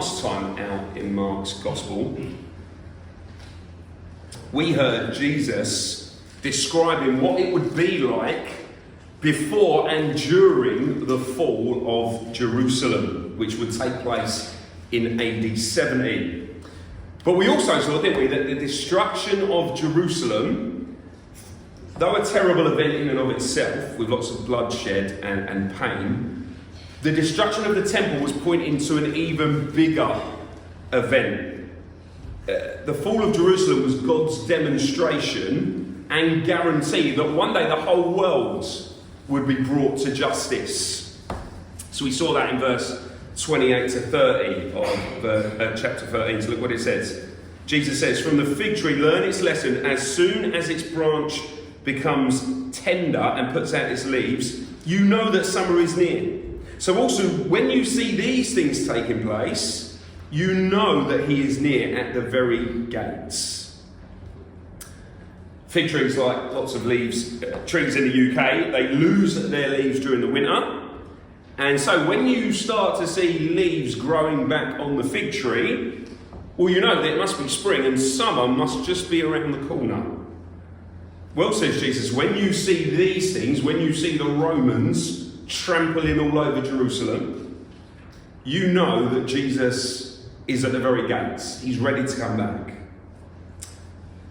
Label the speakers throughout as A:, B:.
A: last time out in Mark's Gospel, we heard Jesus describing what it would be like before and during the fall of Jerusalem, which would take place in AD 70. But we also saw, didn't we, that the destruction of Jerusalem, though a terrible event in and of itself, with lots of bloodshed and pain, the destruction of the temple was pointing to an even bigger event. The fall of Jerusalem was God's demonstration and guarantee that one day the whole world would be brought to justice. So we saw that in verse 28 to 30 of chapter 13. So look what it says. Jesus says, "From the fig tree learn its lesson. As soon as its branch becomes tender and puts out its leaves, you know that summer is near. So also, when you see these things taking place, you know that he is near at the very gates." Fig trees, like lots of trees in the UK, they lose their leaves during the winter. And so when you start to see leaves growing back on the fig tree, well, you know that it must be spring and summer must just be around the corner. Well, says Jesus, when you see these things, when you see the Romans trampling all over Jerusalem, you know that Jesus is at the very gates. He's ready to come back.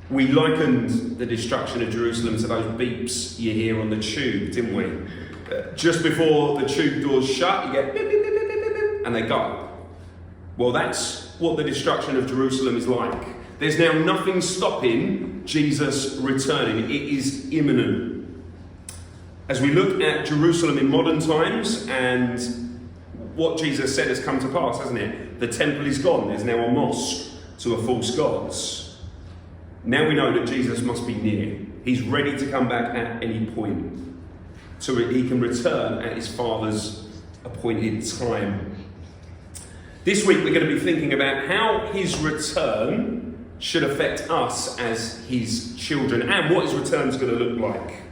A: We likened the destruction of Jerusalem to those beeps you hear on the tube, didn't we? Just before the tube doors shut, you get beep, beep, beep, beep, beep, beep, and they go. Well, that's what the destruction of Jerusalem is like. There's now nothing stopping Jesus returning. It is imminent. As we look at Jerusalem in modern times and what Jesus said has come to pass, hasn't it? The temple is gone. There's now a mosque to a false god. Now we know that Jesus must be near. He's ready to come back at any point, so he can return at his Father's appointed time. This week we're going to be thinking about how his return should affect us as his children and what his return is going to look like.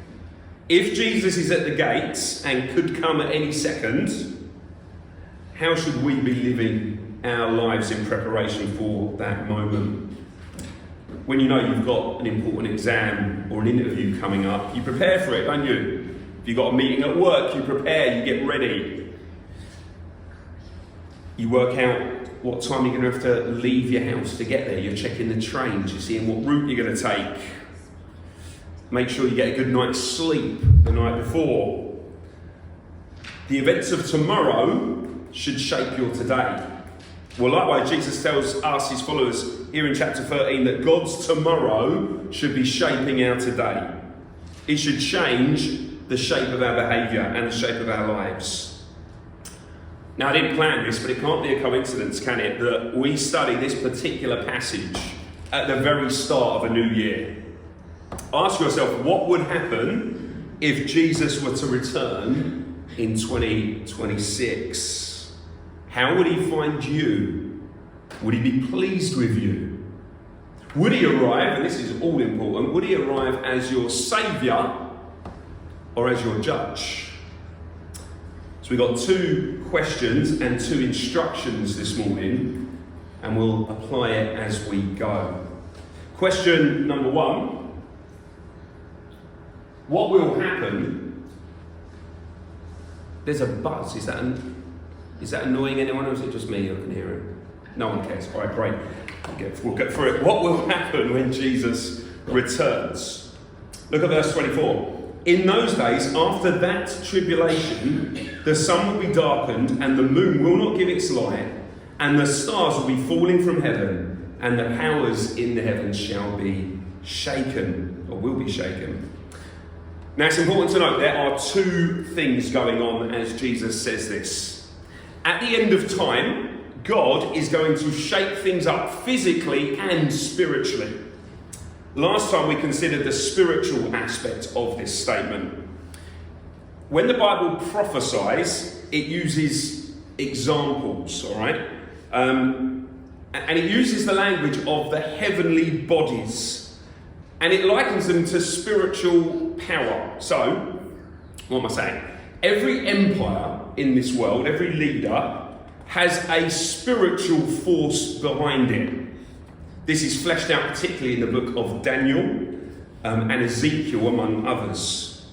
A: If Jesus is at the gates and could come at any second, how should we be living our lives in preparation for that moment? When you know you've got an important exam or an interview coming up, you prepare for it, don't you? If you've got a meeting at work, you prepare, you get ready. You work out what time you're going to have to leave your house to get there. You're checking the trains, you're seeing what route you're going to take. Make sure you get a good night's sleep the night before. The events of tomorrow should shape your today. Well, likewise, Jesus tells us, his followers, here in chapter 13, that God's tomorrow should be shaping our today. It should change the shape of our behaviour and the shape of our lives. Now, I didn't plan this, but it can't be a coincidence, can it, that we study this particular passage at the very start of a new year. Ask yourself, what would happen if Jesus were to return in 2026? How would he find you? Would he be pleased with you? Would he arrive, and this is all important, would he arrive as your saviour or as your judge? So we've got two questions and two instructions this morning, and we'll apply it as we go. Question number one. What will happen? There's a buzz. Is that annoying anyone, or is it just me who can hear it? No one cares. All right, great. We'll get through it. What will happen when Jesus returns? Look at verse 24. In those days, after that tribulation, the sun will be darkened, and the moon will not give its light, and the stars will be falling from heaven, and the powers in the heavens shall be shaken, or will be shaken. Now, it's important to note there are two things going on as Jesus says this. At the end of time, God is going to shake things up physically and spiritually. Last time we considered the spiritual aspect of this statement. When the Bible prophesies, it uses examples, all right? And it uses the language of the heavenly bodies. And it likens them to spiritual power. So, what am I saying? Every empire in this world, every leader, has a spiritual force behind it. This is fleshed out particularly in the book of Daniel and Ezekiel, among others.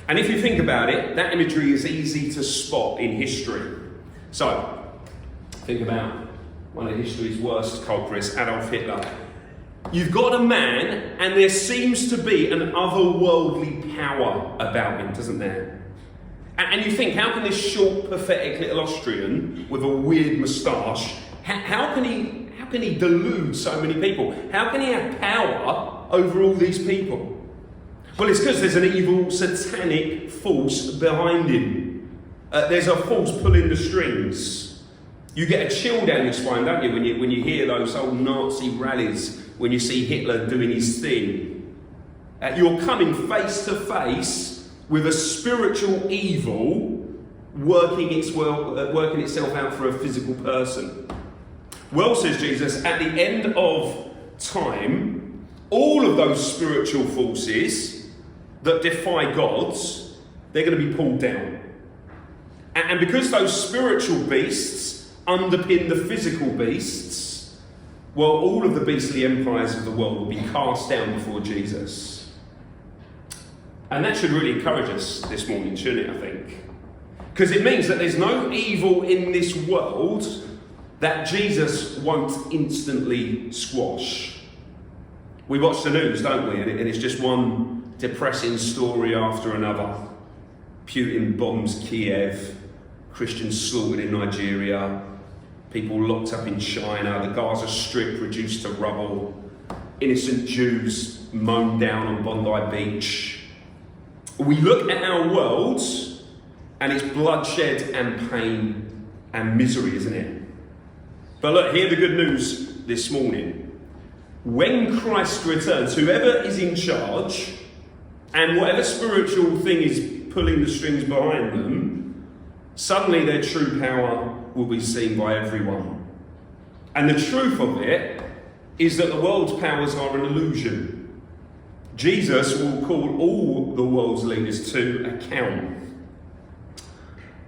A: And if you think about it, that imagery is easy to spot in history. So, think about one of history's worst culprits, Adolf Hitler. You've got a man, and there seems to be an otherworldly power about him, doesn't there? And you think, how can this short, pathetic little Austrian with a weird moustache, how can he delude so many people? How can he have power over all these people? Well, it's because there's an evil, satanic force behind him. There's a force pulling the strings. You get a chill down your spine, don't you, when you hear those old Nazi rallies, when you see Hitler doing his thing. You're coming face to face with a spiritual evil working itself out for a physical person. Well, says Jesus, at the end of time, all of those spiritual forces that defy gods, they're going to be pulled down. And because those spiritual beasts underpin the physical beasts, well, all of the beastly empires of the world will be cast down before Jesus. And that should really encourage us this morning, shouldn't it, I think? Because it means that there's no evil in this world that Jesus won't instantly squash. We watch the news, don't we? And it's just one depressing story after another. Putin bombs Kiev, Christians slaughtered in Nigeria, people locked up in China, the Gaza Strip reduced to rubble, innocent Jews mown down on Bondi Beach. We look at our world and it's bloodshed and pain and misery, isn't it? But look, hear the good news this morning. When Christ returns, whoever is in charge and whatever spiritual thing is pulling the strings behind them, suddenly their true power will be seen by everyone. And the truth of it is that the world's powers are an illusion. Jesus will call all the world's leaders to account.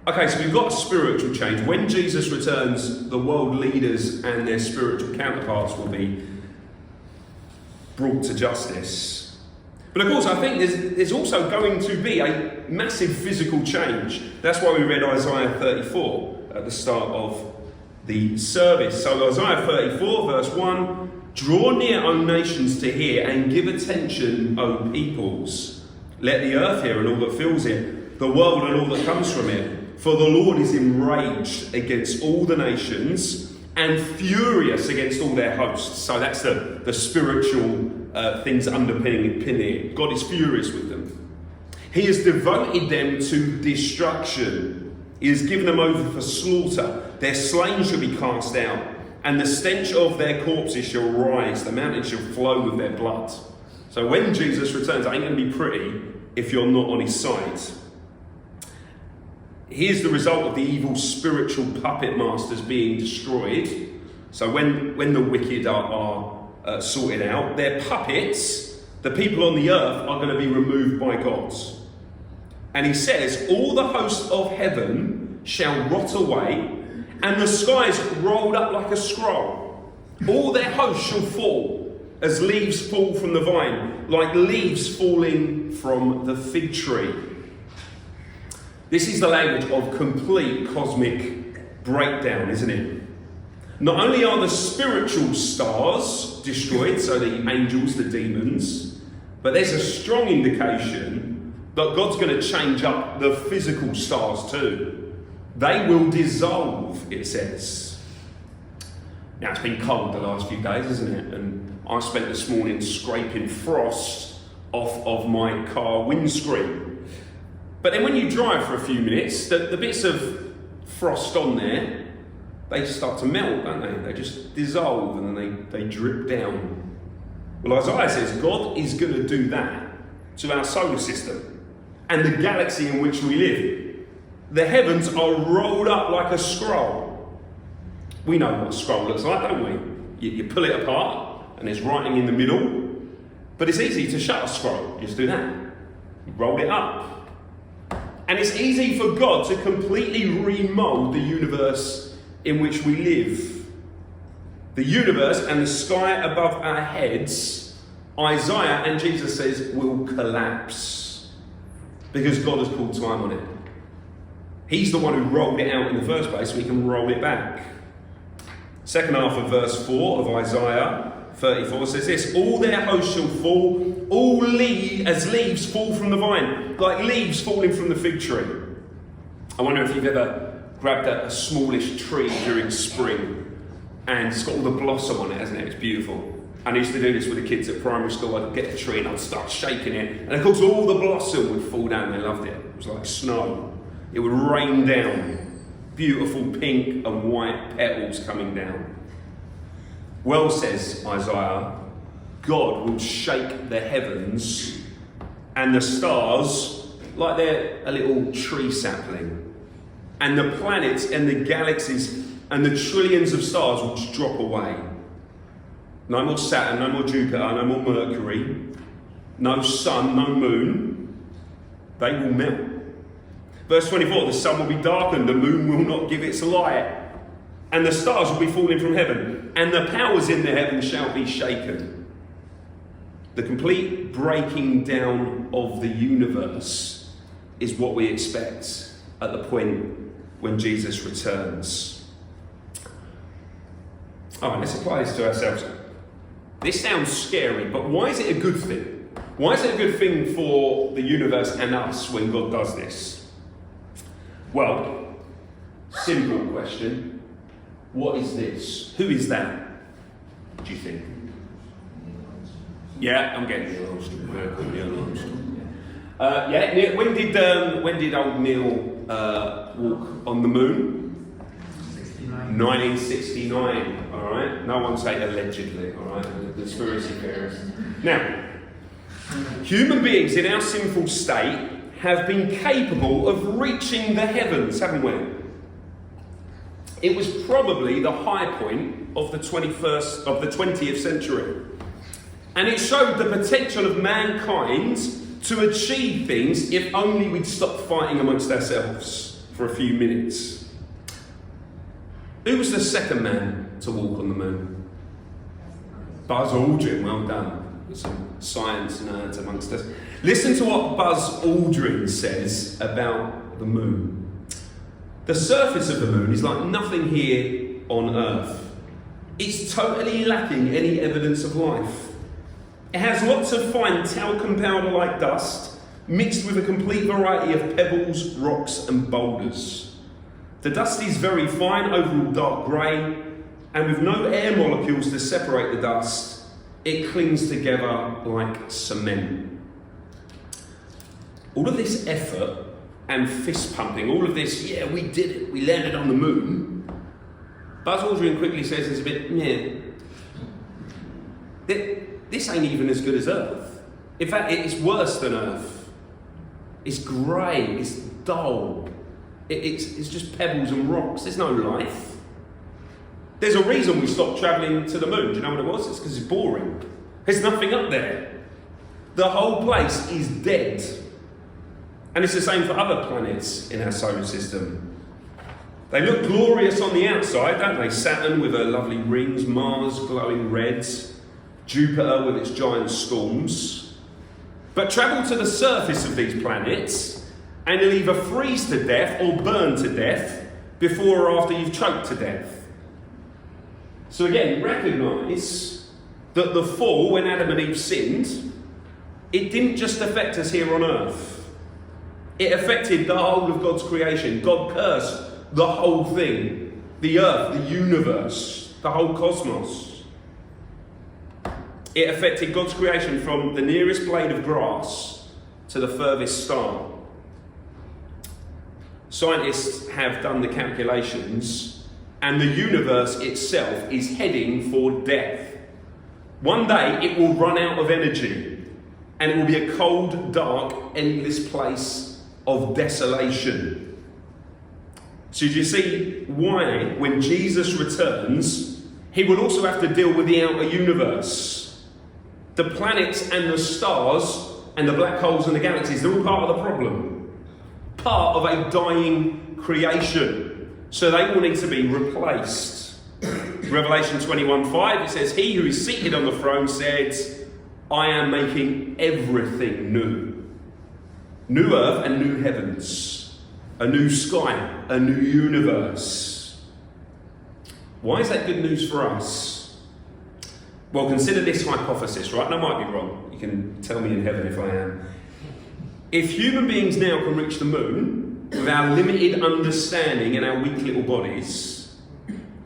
A: Okay, so we've got a spiritual change. When Jesus returns, the world leaders and their spiritual counterparts will be brought to justice. But of course, I think there's also going to be a massive physical change. That's why we read Isaiah 34 at the start of the service. So Isaiah 34 verse 1, draw near, O nations, to hear, and give attention, O peoples. Let the earth hear and all that fills it, the world and all that comes from it. For the Lord is enraged against all the nations and furious against all their hosts. So that's the spiritual things underpinning it. God is furious with them. He has devoted them to destruction. He has given them over for slaughter. Their slain shall be cast out, and the stench of their corpses shall rise. The mountains shall flow with their blood. So when Jesus returns, it ain't going to be pretty if you're not on his side. Here's the result of the evil spiritual puppet masters being destroyed. So when the wicked are sorted out, their puppets, the people on the earth, are going to be removed by God. And he says, all the hosts of heaven shall rot away, and the skies rolled up like a scroll. All their hosts shall fall, as leaves fall from the vine, like leaves falling from the fig tree. This is the language of complete cosmic breakdown, isn't it? Not only are the spiritual stars destroyed, so the angels, the demons, but there's a strong indication that God's going to change up the physical stars too. They will dissolve, it says. Now, it's been cold the last few days, isn't it? And I spent this morning scraping frost off of my car windscreen. But then when you drive for a few minutes, the bits of frost on there, they start to melt, don't they? They just dissolve and then they drip down. Well, Isaiah says God is going to do that to our solar system and the galaxy in which we live. The heavens are rolled up like a scroll. We know what a scroll looks like, don't we? You pull it apart and there's writing in the middle. But it's easy to shut a scroll. Just do that. You roll it up. And it's easy for God to completely remold the universe in which we live. The universe and the sky above our heads, Isaiah and Jesus says, will collapse because God has called time on it. He's the one who rolled it out in the first place, so we can roll it back. Second half of verse 4 of Isaiah 34 says this: all their hosts shall fall, as leaves fall from the vine, like leaves falling from the fig tree. I wonder if you've ever grabbed a smallish tree during spring and it's got all the blossom on it, hasn't it? It's beautiful. I used to do this with the kids at primary school. I'd get the tree and I'd start shaking it, and of course all the blossom would fall down. They loved it. It was like snow. It would rain down, beautiful pink and white petals coming down. Well, says Isaiah, God will shake the heavens and the stars like they're a little tree sapling. And the planets and the galaxies and the trillions of stars will just drop away. No more Saturn, no more Jupiter, no more Mercury, no sun, no moon. They will melt. Verse 24, the sun will be darkened, the moon will not give its light, and the stars will be falling from heaven, and the powers in the heavens shall be shaken. The complete breaking down of the universe is what we expect at the point when Jesus returns. All right, let's apply this to ourselves. This sounds scary, but why is it a good thing? Why is it a good thing for the universe and us when God does this? Well, simple question. What is this? Who is that? Do you think? Yeah, I'm getting Neil Armstrong. Yeah, when did old Neil walk on the moon? 1969. All right. No one say allegedly. All right. The conspiracy theorists. Now, human beings in our sinful state have been capable of reaching the heavens, haven't we? It was probably the high point of the 20th century. And it showed the potential of mankind to achieve things if only we'd stop fighting amongst ourselves for a few minutes. Who was the second man to walk on the moon? Buzz Aldrin, well done. There's some science nerds amongst us. Listen to what Buzz Aldrin says about the moon. The surface of the moon is like nothing here on Earth. It's totally lacking any evidence of life. It has lots of fine talcum powder-like dust, mixed with a complete variety of pebbles, rocks and boulders. The dust is very fine, overall dark grey, and with no air molecules to separate the dust, it clings together like cement. All of this effort and fist pumping, all of this, yeah, we did it, we landed on the moon, Buzz Aldrin quickly says it's a bit, this ain't even as good as Earth. In fact, it's worse than Earth. It's grey, it's dull, it's just pebbles and rocks, there's no life. There's a reason we stopped travelling to the moon. Do you know what it was? It's because it's boring. There's nothing up there. The whole place is dead. And it's the same for other planets in our solar system. They look glorious on the outside, don't they? Saturn with her lovely rings, Mars glowing red, Jupiter with its giant storms. But travel to the surface of these planets and you'll either freeze to death or burn to death before or after you've choked to death. So again, recognise that the fall, when Adam and Eve sinned, it didn't just affect us here on Earth. It affected the whole of God's creation. God cursed the whole thing. The earth, the universe, the whole cosmos. It affected God's creation from the nearest blade of grass to the furthest star. Scientists have done the calculations, and the universe itself is heading for death. One day it will run out of energy, and it will be a cold, dark, endless place of desolation. So do you see why, when Jesus returns, he will also have to deal with the outer universe? The planets and the stars and the black holes and the galaxies, they're all part of the problem. Part of a dying creation. So they will need to be replaced. Revelation 21:5, it says, "He who is seated on the throne said, I am making everything new. New earth and new heavens. A new sky, a new universe." Why is that good news for us? Well, consider this hypothesis, right? And I might be wrong. You can tell me in heaven if I am. If human beings now can reach the moon with our limited understanding and our weak little bodies,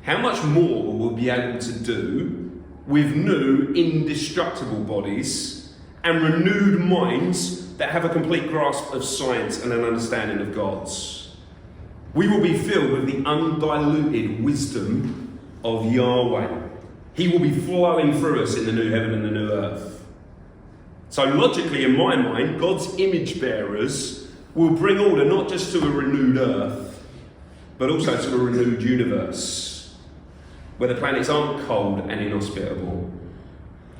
A: how much more will we be able to do with new, indestructible bodies and renewed minds that have a complete grasp of science and an understanding of God's? We will be filled with the undiluted wisdom of Yahweh. He will be flowing through us in the new heaven and the new earth. So logically, in my mind, God's image bearers will bring order not just to a renewed earth, but also to a renewed universe, where the planets aren't cold and inhospitable.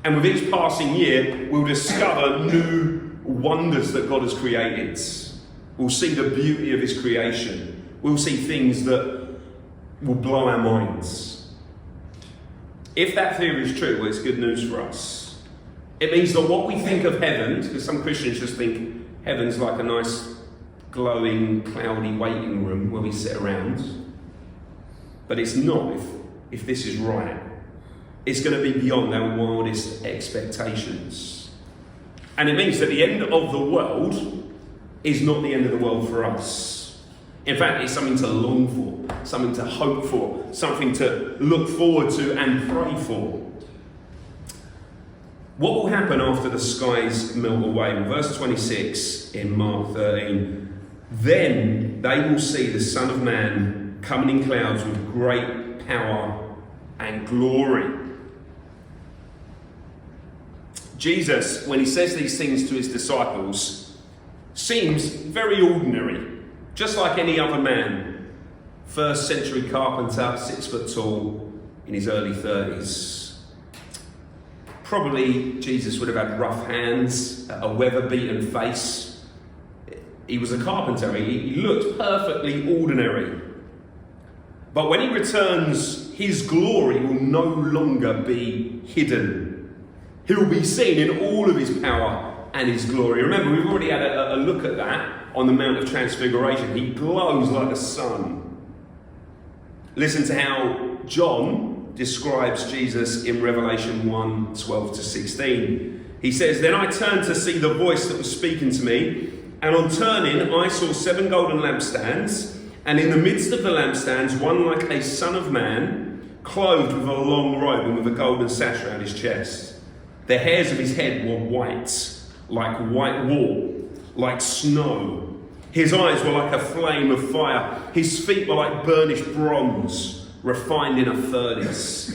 A: And with each passing year, we'll discover new wonders that God has created. We'll see the beauty of his creation. We'll see things that will blow our minds. If that theory is true, well, it's good news for us. It means that what we think of heaven, because some Christians just think heaven's like a nice, glowing, cloudy waiting room where we sit around. But it's not if this is right. It's going to be beyond our wildest expectations. And it means that the end of the world is not the end of the world for us. In fact, it's something to long for, something to hope for, something to look forward to and pray for. What will happen after the skies melt away? Well, verse 26 in Mark 13. "Then they will see the Son of Man coming in clouds with great power and glory." Jesus, when he says these things to his disciples, seems very ordinary, just like any other man. First century carpenter, 6 foot tall, in his early 30s. Probably Jesus would have had rough hands, a weather-beaten face. He was a carpenter. He looked perfectly ordinary. But when he returns, his glory will no longer be hidden. He will be seen in all of his power and his glory. Remember, we've already had a look at that on the Mount of Transfiguration. He glows like the sun. Listen to how John describes Jesus in Revelation 1:12-16. He says, "Then I turned to see the voice that was speaking to me, and on turning I saw 7 golden lampstands, and in the midst of the lampstands one like a son of man, clothed with a long robe and with a golden sash around his chest. The hairs of his head were white, like white wool, like snow. His eyes were like a flame of fire. His feet were like burnished bronze, refined in a furnace,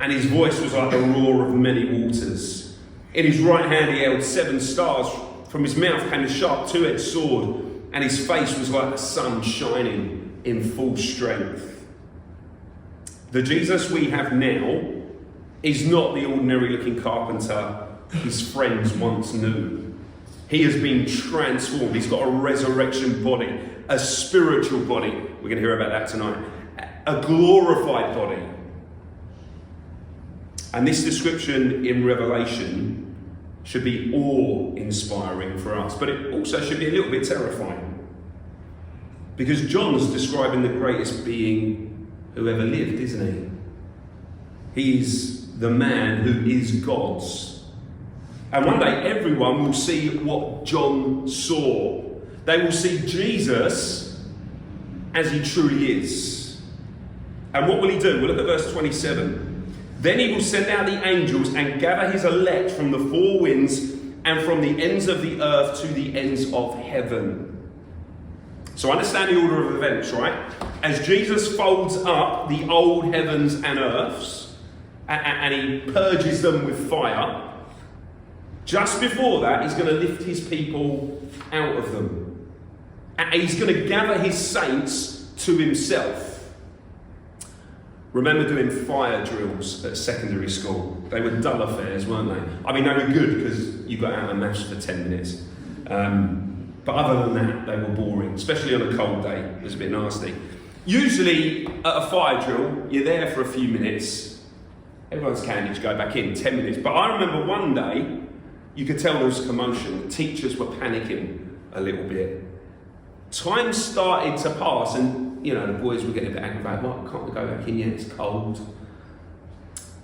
A: and his voice was like the roar of many waters. In his right hand he held 7 stars. From his mouth came a sharp 2-edged sword, and his face was like the sun shining in full strength." The Jesus we have now is not the ordinary looking carpenter his friends once knew. He has been transformed. He's got a resurrection body, a spiritual body. We're going to hear about that tonight. A glorified body. And this description in Revelation should be awe-inspiring for us, but it also should be a little bit terrifying. Because John's describing the greatest being who ever lived, isn't he? He's the man who is God's. And one day everyone will see what John saw. They will see Jesus as he truly is. And what will he do? We'll look at verse 27. "Then he will send out the angels and gather his elect from the 4 winds and from the ends of the earth to the ends of heaven." So understand the order of events, right? As Jesus folds up the old heavens and earths, and he purges them with fire, just before that, he's going to lift his people out of them. And he's going to gather his saints to himself. Remember doing fire drills at secondary school? They were dull affairs, weren't they? I mean, they were good because you got out of maths for 10 minutes. But other than that, they were boring, especially on a cold day. It was a bit nasty. Usually at a fire drill, you're there for a few minutes. Everyone's candid to go back in 10 minutes. But I remember one day, you could tell there was commotion. The teachers were panicking a little bit. Time started to pass and, the boys were getting a bit aggravated. Well, can't we go back in yet? It's cold.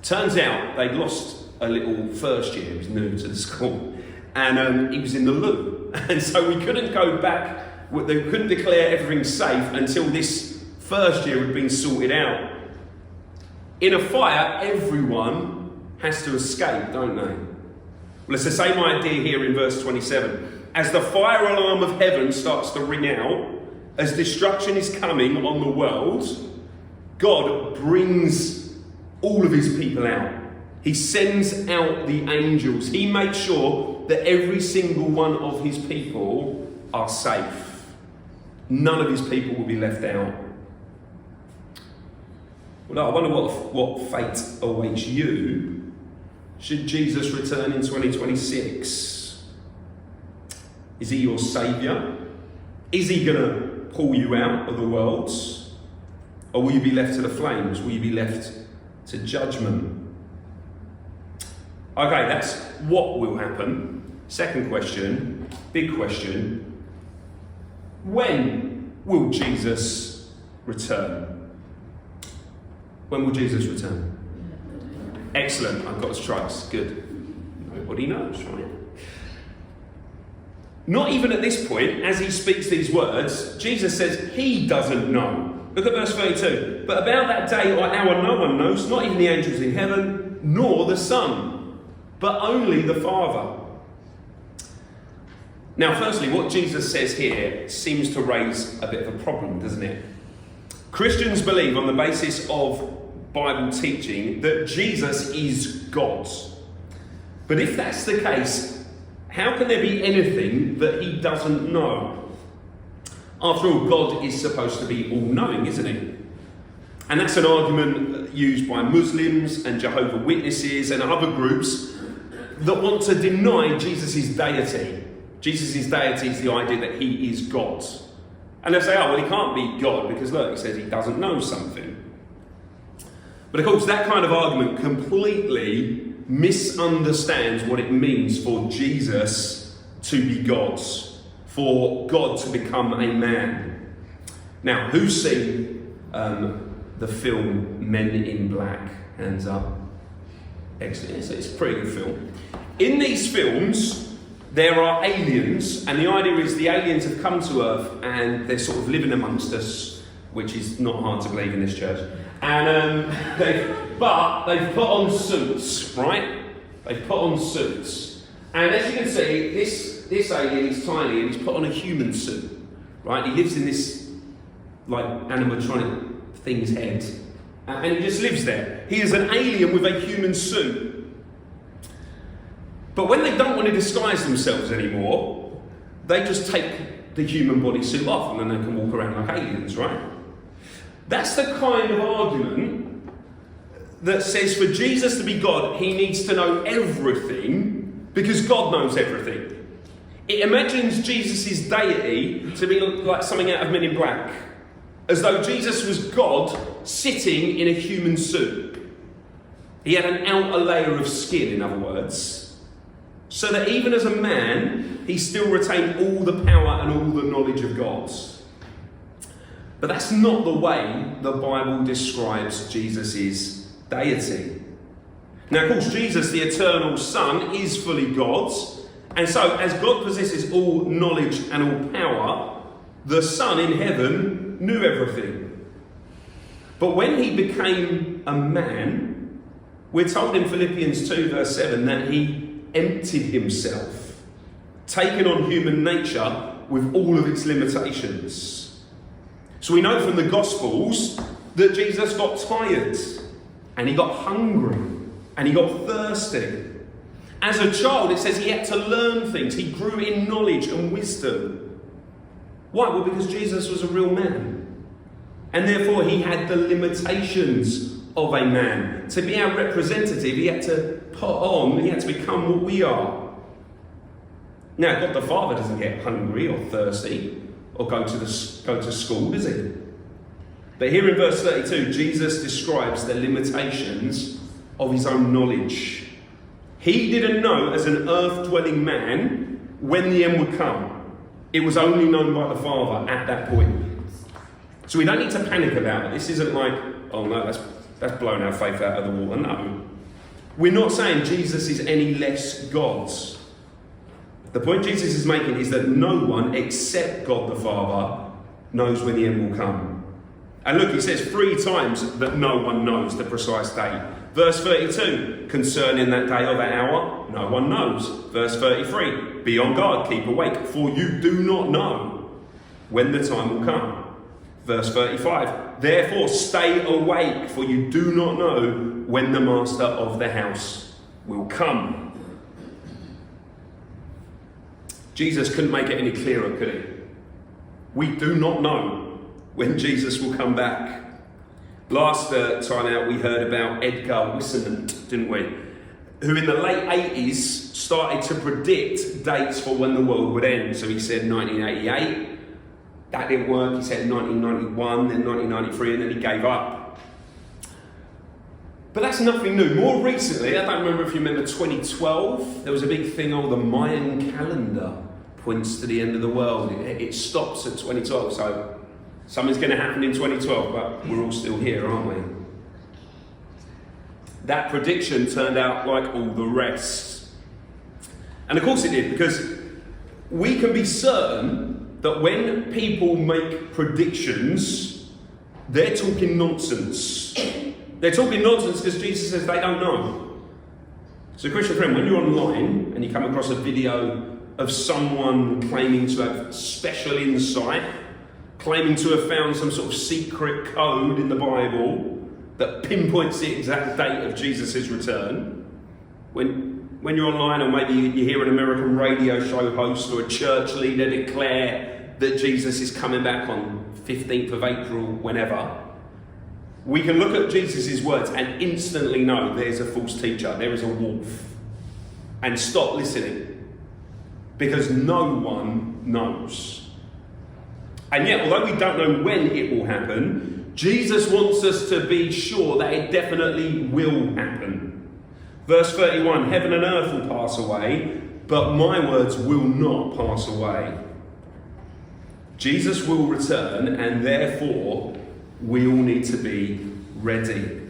A: Turns out they'd lost a little first year. He was new to the school. And he was in the loo. And so we couldn't go back. They couldn't declare everything safe until this first year had been sorted out. In a fire, everyone has to escape, don't they? Well, it's the same idea here in verse 27. As the fire alarm of heaven starts to ring out, as destruction is coming on the world, God brings all of his people out. He sends out the angels. He makes sure that every single one of his people are safe. None of his people will be left out. Well, I wonder what fate awaits you should Jesus return in 2026. Is he your saviour? Is he going to pull you out of the world? Or will you be left to the flames? Will you be left to judgment? Okay, that's what will happen. Second question, big question. When will Jesus return? When will Jesus return? Excellent, I've got the strikes. Good. Nobody knows, right? Not even at this point, as he speaks these words, Jesus says he doesn't know. Look at verse 32. But about that day or hour no one knows, not even the angels in heaven, nor the Son, but only the Father. Now, firstly, what Jesus says here seems to raise a bit of a problem, doesn't it? Christians believe on the basis of Bible teaching that Jesus is God. But if that's the case, how can there be anything that he doesn't know? After all, God is supposed to be all-knowing, isn't he? And that's an argument used by Muslims and Jehovah's Witnesses and other groups that want to deny Jesus' deity. Jesus' deity is the idea that he is God. And they say, he can't be God because, look, he says he doesn't know something. But of course, that kind of argument completely misunderstands what it means for Jesus to be God, for God to become a man. Now, who's seen the film Men in Black? Hands up. Excellent. It's a pretty good film. In these films, there are aliens, and the idea is the aliens have come to Earth and they're sort of living amongst us, which is not hard to believe in this church. And they've put on suits, right? They've put on suits. And as you can see, this alien is tiny and he's put on a human suit, right? He lives in this animatronic thing's head. And he just lives there. He is an alien with a human suit. But when they don't want to disguise themselves anymore, they just take the human body suit off and then they can walk around like aliens, right? That's the kind of argument that says for Jesus to be God, he needs to know everything because God knows everything. It imagines Jesus' deity to be like something out of Men in Black, as though Jesus was God sitting in a human suit. He had an outer layer of skin, in other words, so that even as a man, he still retained all the power and all the knowledge of God. But that's not the way the Bible describes Jesus' deity. Now, of course, Jesus, the eternal Son, is fully God. And so, as God possesses all knowledge and all power, the Son in heaven knew everything. But when he became a man, we're told in Philippians 2 verse 7 that he emptied himself, taking on human nature with all of its limitations. So we know from the Gospels that Jesus got tired and he got hungry and he got thirsty. As a child, it says he had to learn things. He grew in knowledge and wisdom. Why? Well, because Jesus was a real man. And therefore he had the limitations of a man. To be our representative, he had to he had to become what we are. Now, God the Father doesn't get hungry or thirsty or go to school, does he? But here in verse 32, Jesus describes the limitations of his own knowledge. He didn't know as an earth-dwelling man when the end would come. It was only known by the Father at that point. So we don't need to panic about it. This isn't like, oh no, that's blown our faith out of the water. No. We're not saying Jesus is any less God. The point Jesus is making is that no one except God the Father knows when the end will come. And look, he says 3 times that no one knows the precise day. Verse 32, concerning that day or that hour, no one knows. Verse 33, be on guard, keep awake, for you do not know when the time will come. Verse 35, therefore stay awake, for you do not know when the master of the house will come. Jesus couldn't make it any clearer, could he? We do not know when Jesus will come back. Last time out we heard about Edgar Whisenant, didn't we? Who in the late 80s started to predict dates for when the world would end. So he said 1988. That didn't work. He said 1991, then 1993, and then he gave up. But that's nothing new. More recently, I don't remember if you remember 2012, there was a big thing, the Mayan calendar points to the end of the world. It stops at 2012, so something's going to happen in 2012, but we're all still here, aren't we? That prediction turned out like all the rest. And of course it did, because we can be certain that when people make predictions, they're talking nonsense. They're talking nonsense because Jesus says they don't know. So Christian friend, when you're online and you come across a video of someone claiming to have special insight, claiming to have found some sort of secret code in the Bible that pinpoints the exact date of Jesus' return, when you're online, or maybe you hear an American radio show host or a church leader declare that Jesus is coming back on 15th of April, whenever, we can look at Jesus' words and instantly know there's a false teacher, there is a wolf, and stop listening, because no one knows. And yet, although we don't know when it will happen, Jesus wants us to be sure that it definitely will happen. Verse 31, heaven and earth will pass away, but my words will not pass away. Jesus will return, and therefore we all need to be ready.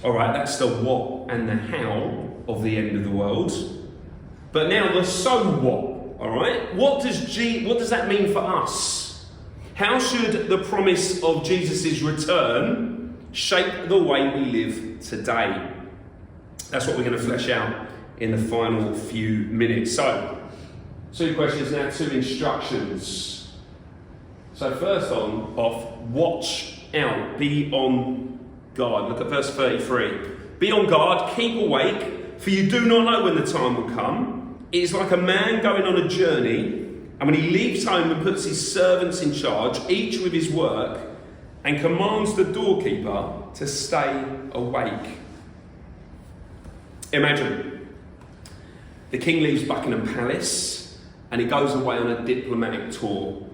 A: All right, that's the what and the how of the end of the world. But now the so what, all right? What does that mean for us? How should the promise of Jesus' return shape the way we live today? That's what we're going to flesh out in the final few minutes. So, 2 questions now, 2 instructions. So first off, watch out, be on guard. Look at verse 33. Be on guard, keep awake, for you do not know when the time will come. It is like a man going on a journey, and when he leaves home and puts his servants in charge, each with his work, and commands the doorkeeper to stay awake. Imagine, the king leaves Buckingham Palace, and he goes away on a diplomatic tour.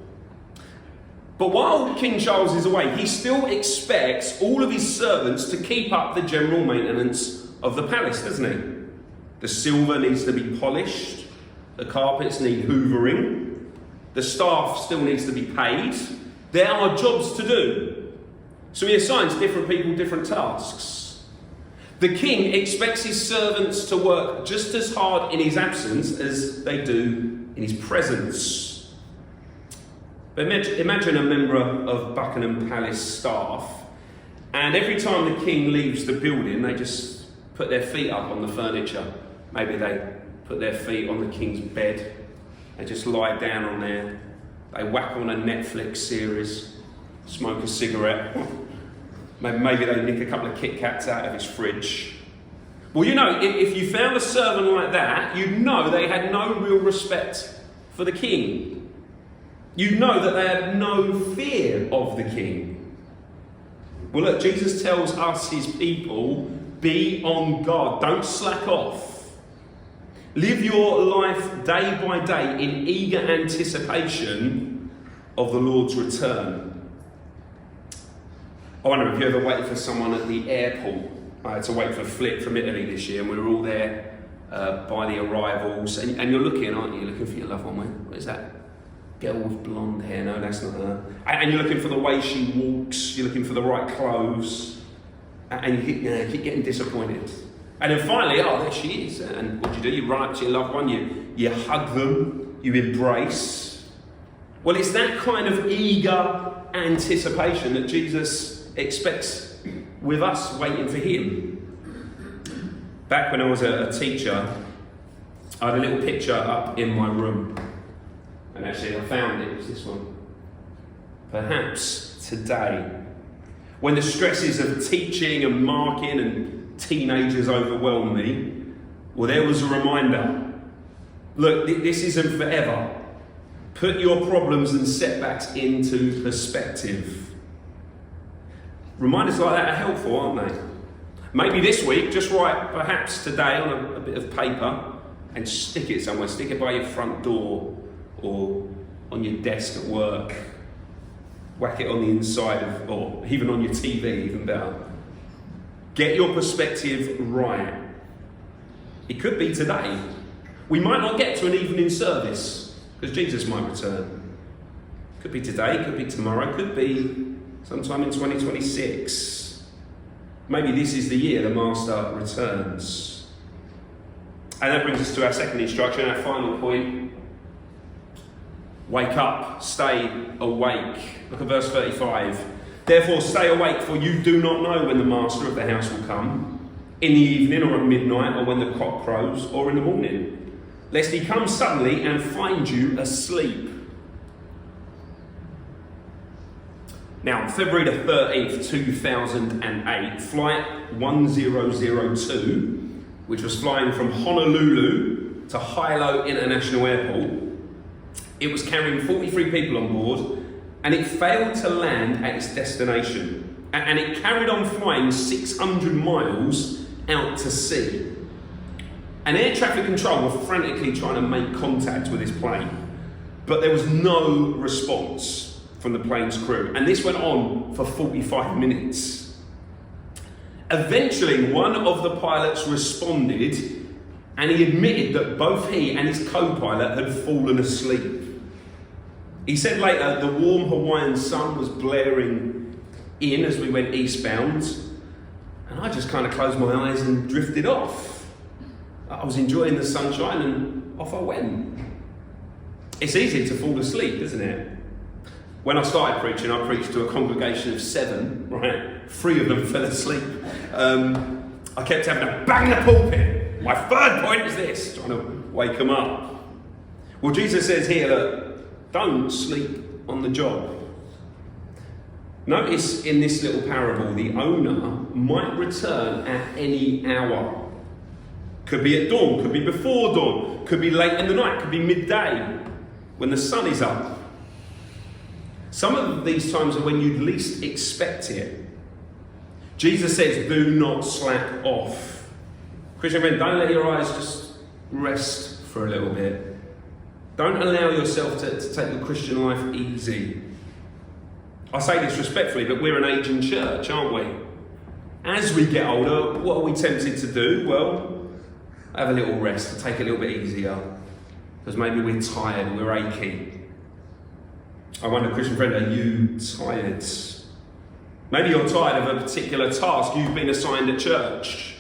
A: But while King Charles is away, he still expects all of his servants to keep up the general maintenance of the palace, doesn't he? The silver needs to be polished, the carpets need hoovering, the staff still needs to be paid. There are jobs to do. So he assigns different people different tasks. The king expects his servants to work just as hard in his absence as they do in his presence. But imagine a member of Buckingham Palace staff, and every time the king leaves the building, they just put their feet up on the furniture. Maybe they put their feet on the king's bed. They just lie down on there. They whack on a Netflix series, smoke a cigarette. Maybe they nick a couple of Kit Kats out of his fridge. Well, you know, if you found a servant like that, you'd know they had no real respect for the king. You'd know that they had no fear of the king. Well, look, Jesus tells us, his people, be on guard. Don't slack off. Live your life day by day in eager anticipation of the Lord's return. I wonder if you ever waited for someone at the airport. I had to wait for Flip from Italy this year, and we were all there by the arrivals. And you're looking, aren't you? You're looking for your loved one. What is that? Girl with blonde hair? No, that's not her. And you're looking for the way she walks. You're looking for the right clothes. And you keep getting disappointed. And then finally, there she is. And what do? You run up to your loved one, you hug them, you embrace. Well, it's that kind of eager anticipation that Jesus expects with us waiting for him. Back when I was a teacher, I had a little picture up in my room. And actually I found it was this one. Perhaps today, when the stresses of teaching and marking and teenagers overwhelm me, well, there was a reminder. Look, this isn't forever. Put your problems and setbacks into perspective. Reminders like that are helpful, aren't they? Maybe this week, just write perhaps today on a bit of paper and stick it somewhere. Stick it by your front door or on your desk at work. Whack it on the inside of, or even on your TV, even better. Get your perspective right. It could be today. We might not get to an evening service because Jesus might return. Could be today, could be tomorrow, could be sometime in 2026. Maybe this is the year the Master returns. And that brings us to our second instruction, our final point. Wake up, stay awake. Look at verse 35. Therefore stay awake, for you do not know when the master of the house will come, in the evening or at midnight, or when the cock crows, or in the morning, lest he come suddenly and find you asleep. Now, February the 13th, 2008, flight 1002, which was flying from Honolulu to Hilo International Airport, it was carrying 43 people on board, and it failed to land at its destination. And it carried on flying 600 miles out to sea. And air traffic control were frantically trying to make contact with this plane, but there was no response from the plane's crew. And this went on for 45 minutes. Eventually, one of the pilots responded, and he admitted that both he and his co-pilot had fallen asleep. He said later, the warm Hawaiian sun was blaring in as we went eastbound, and I just kind of closed my eyes and drifted off. I was enjoying the sunshine and off I went. It's easy to fall asleep, isn't it? When I started preaching, I preached to a congregation of 7, right? 3 of them fell asleep. I kept having to bang the pulpit. My third point is this, trying to wake them up. Well, Jesus says here that don't sleep on the job. Notice in this little parable, the owner might return at any hour. Could be at dawn, could be before dawn, could be late in the night, could be midday, when the sun is up. Some of these times are when you'd least expect it. Jesus says, do not slack off. Christian friend, don't let your eyes just rest for a little bit. Don't allow yourself to take your Christian life easy. I say this respectfully, but we're an aging church, aren't we? As we get older, what are we tempted to do? Well, have a little rest, take it a little bit easier. Because maybe we're tired, we're achy. I wonder, Christian friend, are you tired? Maybe you're tired of a particular task you've been assigned at church.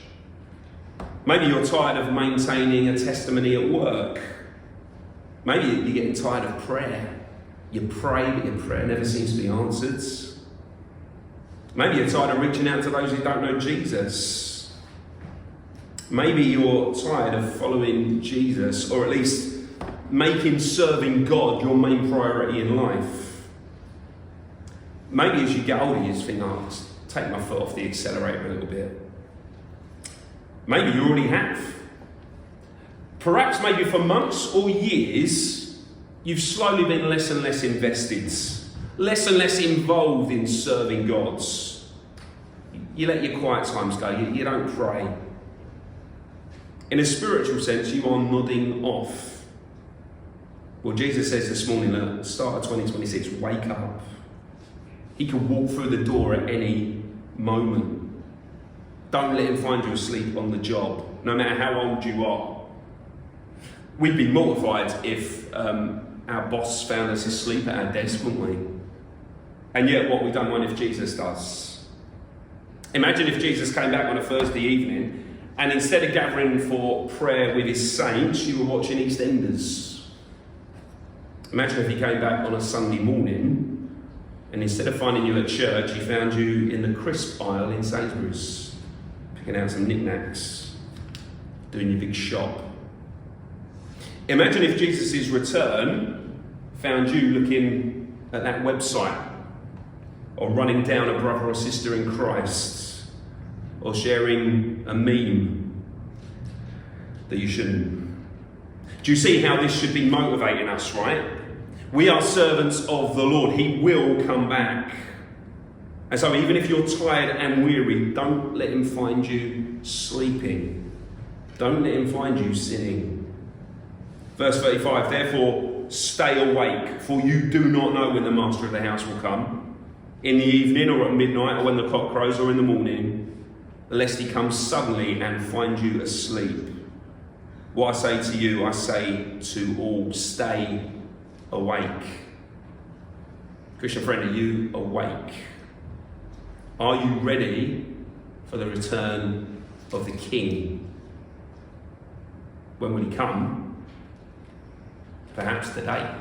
A: Maybe you're tired of maintaining a testimony at work. Maybe you're getting tired of prayer. You pray, but your prayer never seems to be answered. Maybe you're tired of reaching out to those who don't know Jesus. Maybe you're tired of following Jesus, or at least making serving God your main priority in life. Maybe as you get older, you just think, I'll just take my foot off the accelerator a little bit. Maybe you already have. Perhaps maybe for months or years, you've slowly been less and less invested, less and less involved in serving God. You let your quiet times go, you don't pray. In a spiritual sense, you are nodding off. Well, Jesus says this morning at the start of 2026, wake up. He can walk through the door at any moment. Don't let him find you asleep on the job, no matter how old you are. We'd be mortified if our boss found us asleep at our desk, wouldn't we? And yet what we don't mind if Jesus does. Imagine if Jesus came back on a Thursday evening and instead of gathering for prayer with his saints, you were watching EastEnders. Imagine if he came back on a Sunday morning and instead of finding you at church, he found you in the crisp aisle in Sainsbury's, picking out some knickknacks, doing your big shop. Imagine if Jesus' return found you looking at that website, or running down a brother or sister in Christ, or sharing a meme that you shouldn't. Do you see how this should be motivating us, right? We are servants of the Lord. He will come back. And so even if you're tired and weary, don't let him find you sleeping. Don't let him find you sinning. Verse 35, therefore stay awake, for you do not know when the master of the house will come, in the evening or at midnight or when the cock crows or in the morning, lest he comes suddenly and find you asleep. What I say to you, I say to all, stay awake. Christian friend, are you awake? Are you ready for the return of the King? When will he come? Perhaps today.